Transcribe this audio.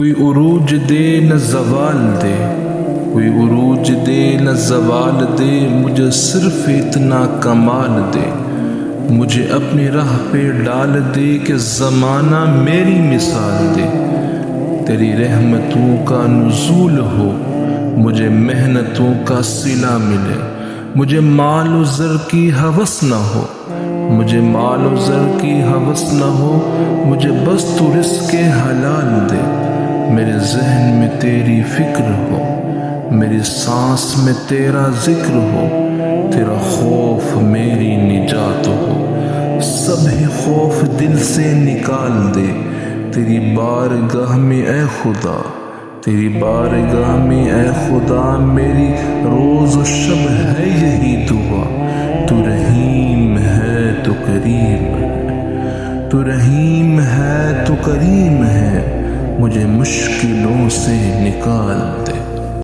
کوئی عروج دے نہ زوال دے، کوئی عروج دے نہ زوال دے، مجھے صرف اتنا کمال دے، مجھے اپنی راہ پہ ڈال دے کہ زمانہ میری مثال دے، تیری رحمتوں کا نزول ہو، مجھے محنتوں کا صلہ ملے، مجھے مال و زر کی ہوس نہ ہو، مجھے مال و زر کی ہوس نہ ہو، مجھے بس تو رزق حلال دے، میرے ذہن میں تیری فکر ہو، میری سانس میں تیرا ذکر ہو، تیرا خوف میری نجات ہو، سب ہی خوف دل سے نکال دے، تیری بارگاہ میں اے خدا، تیری بارگاہ میں اے خدا، میری روز و شب ہے یہی دعا، تو رحیم ہے تو کریم ہے، تو رحیم ہے تو کریم ہے، مجھے مشکلوں سے نکال